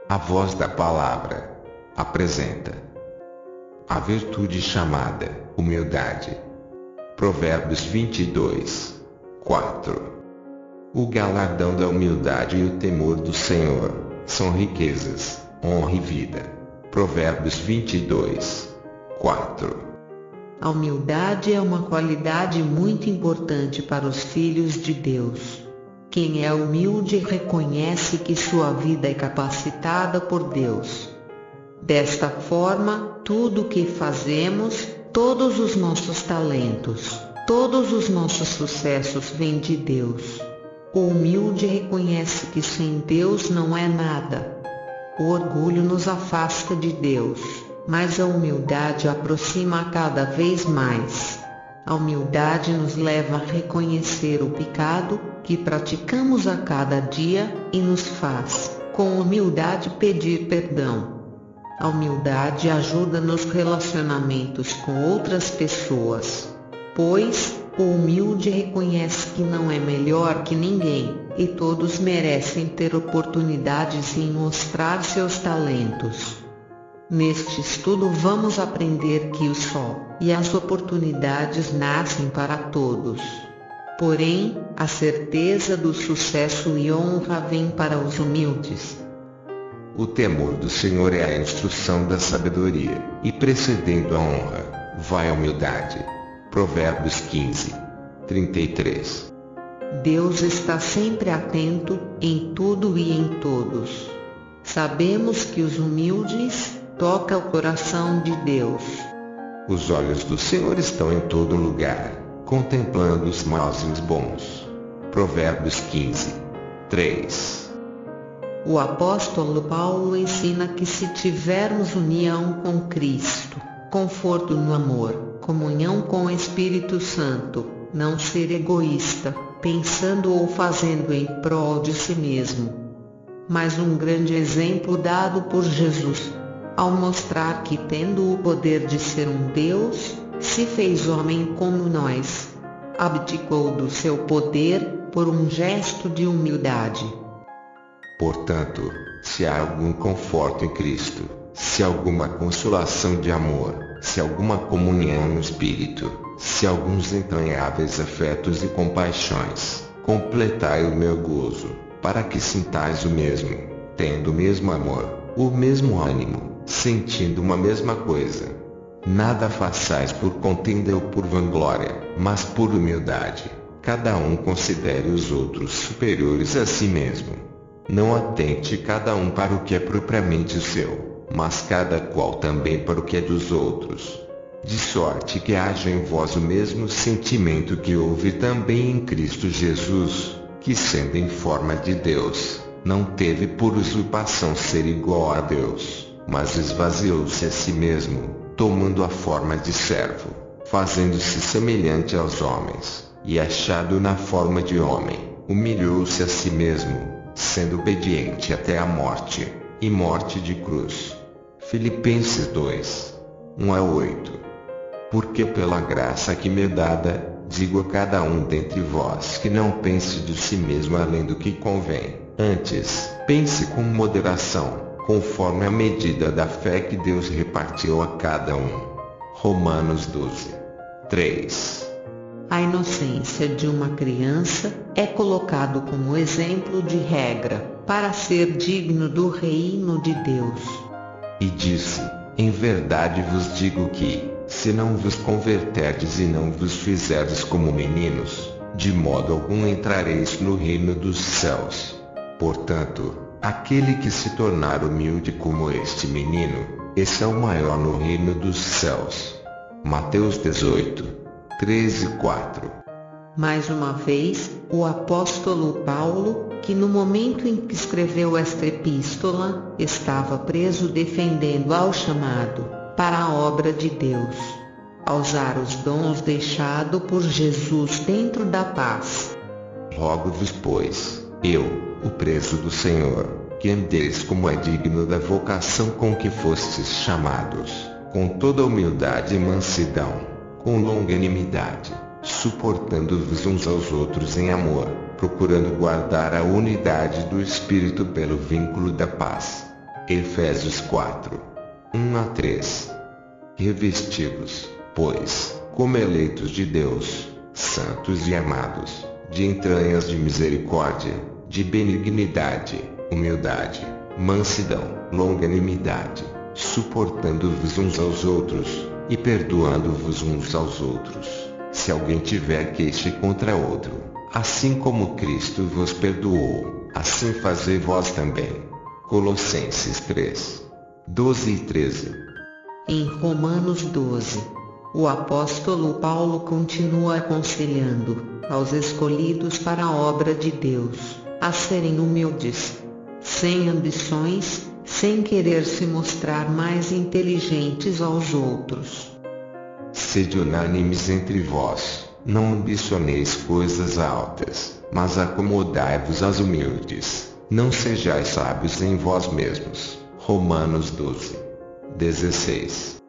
A voz da palavra apresenta a virtude chamada humildade. Provérbios 22, 4. O galardão da humildade e o temor do Senhor são riquezas, honra e vida. Provérbios 22, 4. A humildade é uma qualidade muito importante para os filhos de Deus. Quem é humilde reconhece que sua vida é capacitada por Deus. Desta forma, tudo o que fazemos, todos os nossos talentos, todos os nossos sucessos vêm de Deus. O humilde reconhece que sem Deus não é nada. O orgulho nos afasta de Deus, mas a humildade aproxima cada vez mais. A humildade nos leva a reconhecer o pecado que praticamos a cada dia e nos faz, com humildade, pedir perdão. A humildade ajuda nos relacionamentos com outras pessoas, pois o humilde reconhece que não é melhor que ninguém, e todos merecem ter oportunidades em mostrar seus talentos. Neste estudo vamos aprender que o sol e as oportunidades nascem para todos. Porém, a certeza do sucesso e honra vem para os humildes. O temor do Senhor é a instrução da sabedoria, e precedendo a honra, vai a humildade. Provérbios 15, 33. Deus está sempre atento, em tudo e em todos. Sabemos que os humildes tocam o coração de Deus. Os olhos do Senhor estão em todo lugar, contemplando os maus e os bons. Provérbios 15, 3. O apóstolo Paulo ensina que se tivermos união com Cristo, conforto no amor, comunhão com o Espírito Santo, não ser egoísta, pensando ou fazendo em prol de si mesmo. Mas um grande exemplo dado por Jesus, ao mostrar que, tendo o poder de ser um Deus, se fez homem como nós. Abdicou do seu poder por um gesto de humildade. Portanto, se há algum conforto em Cristo, se alguma consolação de amor, se alguma comunhão no Espírito, se alguns entranháveis afetos e compaixões, completai o meu gozo, para que sintais o mesmo, tendo o mesmo amor, o mesmo ânimo, sentindo uma mesma coisa. Nada façais por contenda ou por vanglória, mas por humildade. Cada um considere os outros superiores a si mesmo. Não atente cada um para o que é propriamente seu, mas cada qual também para o que é dos outros. De sorte que haja em vós o mesmo sentimento que houve também em Cristo Jesus, que sendo em forma de Deus, não teve por usurpação ser igual a Deus, mas esvaziou-se a si mesmo, tomando a forma de servo, fazendo-se semelhante aos homens, e achado na forma de homem, humilhou-se a si mesmo, sendo obediente até a morte, e morte de cruz. Filipenses 2, 1 a 8. Porque pela graça que me é dada, digo a cada um dentre vós que não pense de si mesmo além do que convém, antes, pense com moderação, conforme a medida da fé que Deus repartiu a cada um. Romanos 12, 3. A inocência de uma criança é colocado como exemplo de regra, para ser digno do reino de Deus. E disse: em verdade vos digo que, se não vos converterdes e não vos fizerdes como meninos, de modo algum entrareis no reino dos céus. Portanto, aquele que se tornar humilde como este menino, esse é o maior no reino dos céus. Mateus 18, 13, 4. Mais uma vez, o apóstolo Paulo, que no momento em que escreveu esta epístola, estava preso defendendo ao chamado para a obra de Deus, a usar os dons deixados por Jesus dentro da paz. Rogo-vos, pois, eu, o preso do Senhor, que andeis como é digno da vocação com que fostes chamados, com toda humildade e mansidão, com longanimidade, suportando-vos uns aos outros em amor, procurando guardar a unidade do Espírito pelo vínculo da paz. Efésios 4, 1-3. Revesti-vos, pois, como eleitos de Deus, santos e amados, de entranhas de misericórdia, de benignidade, humildade, mansidão, longanimidade, suportando-vos uns aos outros, e perdoando-vos uns aos outros, se alguém tiver queixa contra outro, assim como Cristo vos perdoou, assim fazei vós também. Colossenses 3, 12 e 13. Em Romanos 12, o apóstolo Paulo continua aconselhando aos escolhidos para a obra de Deus a serem humildes, sem ambições, sem querer se mostrar mais inteligentes aos outros. Sede unânimes entre vós, não ambicioneis coisas altas, mas acomodai-vos às humildes, não sejais sábios em vós mesmos. Romanos 12, 16.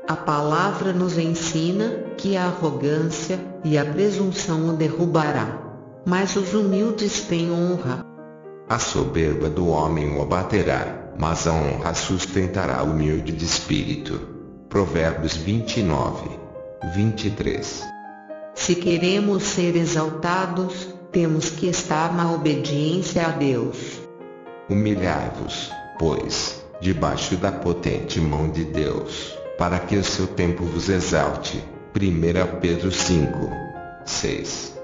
A palavra nos ensina que a arrogância e a presunção o derrubará, mas os humildes têm honra. A soberba do homem o abaterá, mas a honra sustentará o humilde de espírito. Provérbios 29, 23. Se queremos ser exaltados, temos que estar na obediência a Deus. Humilhai-vos, pois, debaixo da potente mão de Deus, para que o seu tempo vos exalte. 1 Pedro 5, 6.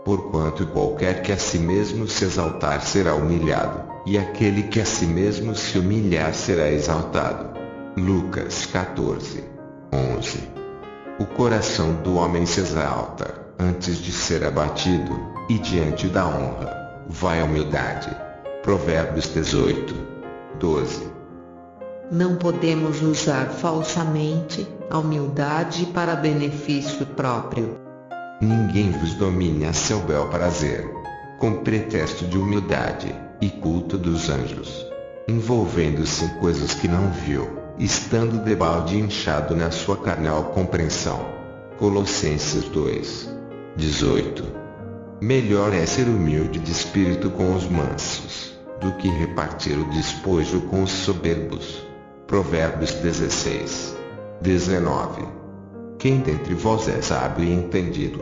Porquanto qualquer que a si mesmo se exaltar será humilhado, e aquele que a si mesmo se humilhar será exaltado. Lucas 14, 11. O coração do homem se exalta, antes de ser abatido, e diante da honra, vai a humildade. Provérbios 18, 12. Não podemos usar falsamente a humildade para benefício próprio. Ninguém vos domine a seu bel prazer, com pretexto de humildade e culto dos anjos, envolvendo-se em coisas que não viu, estando debalde inchado na sua carnal compreensão. Colossenses 2, 18. Melhor é ser humilde de espírito com os mansos, do que repartir o despojo com os soberbos. Provérbios 16, 19. Quem dentre vós é sábio e entendido,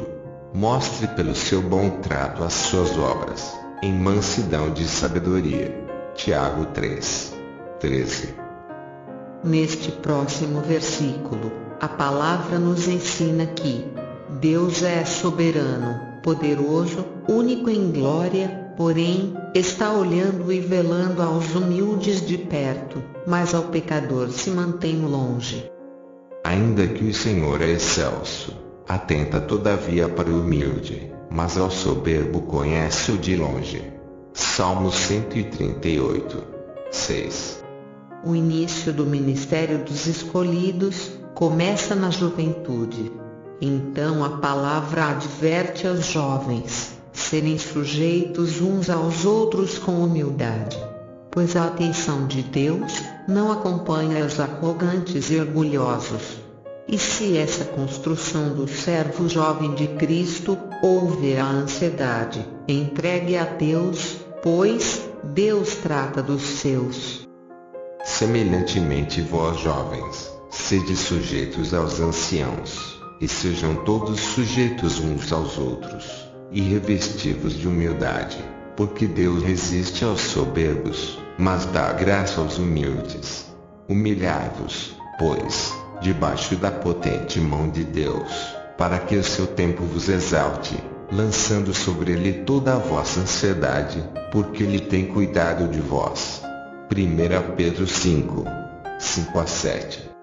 mostre pelo seu bom trato as suas obras, em mansidão de sabedoria. Tiago 3, 13. Neste próximo versículo, a palavra nos ensina que Deus é soberano, poderoso, único em glória, porém, está olhando e velando aos humildes de perto, mas ao pecador se mantém longe. Ainda que o Senhor é excelso, atenta todavia para o humilde, mas ao soberbo conhece-o de longe. Salmos 138, 6. O início do ministério dos escolhidos começa na juventude. Então a palavra adverte aos jovens serem sujeitos uns aos outros com humildade, pois a atenção de Deus não acompanha os arrogantes e orgulhosos. E se essa construção do servo jovem de Cristo houver a ansiedade, entregue a Deus, pois Deus trata dos seus. Semelhantemente vós jovens, sede sujeitos aos anciãos, e sejam todos sujeitos uns aos outros, e revesti-vos de humildade, porque Deus resiste aos soberbos, mas dá graça aos humildes. Humilhai-vos, pois, debaixo da potente mão de Deus, para que o seu tempo vos exalte, lançando sobre ele toda a vossa ansiedade, porque ele tem cuidado de vós. 1 Pedro 5, 5-7.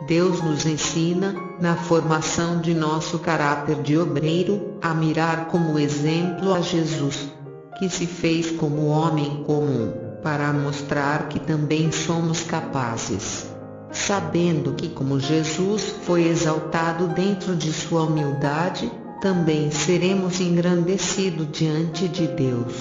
Deus nos ensina, na formação de nosso caráter de obreiro, a mirar como exemplo a Jesus, que se fez como homem comum, para mostrar que também somos capazes. Sabendo que como Jesus foi exaltado dentro de sua humildade, também seremos engrandecidos diante de Deus.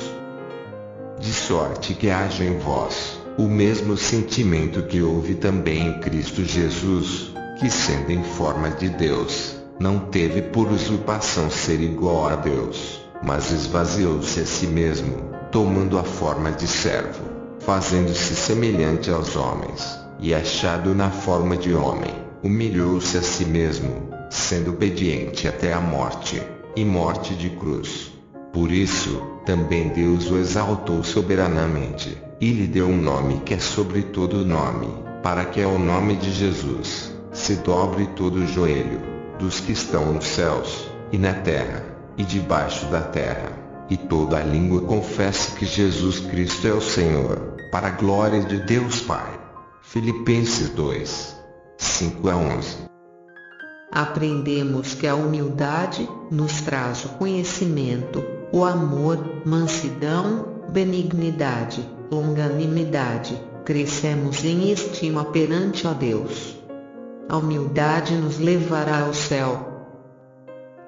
De sorte que haja em vós o mesmo sentimento que houve também em Cristo Jesus, que sendo em forma de Deus, não teve por usurpação ser igual a Deus, mas esvaziou-se a si mesmo, tomando a forma de servo, fazendo-se semelhante aos homens, e achado na forma de homem, humilhou-se a si mesmo, sendo obediente até a morte, e morte de cruz. Por isso, também Deus o exaltou soberanamente, e lhe deu um nome que é sobre todo nome, para que ao nome de Jesus se dobre todo o joelho, dos que estão nos céus, e na terra, e debaixo da terra, e toda a língua confesse que Jesus Cristo é o Senhor, para a glória de Deus Pai. Filipenses 2, 5-11. Aprendemos que a humildade nos traz o conhecimento, o amor, mansidão, benignidade, longanimidade. Crescemos em estima perante a Deus. A humildade nos levará ao céu.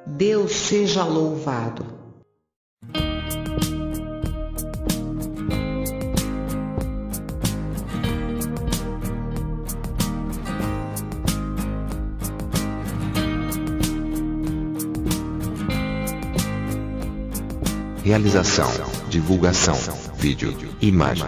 Deus seja louvado. Realização, divulgação, vídeo, imagem.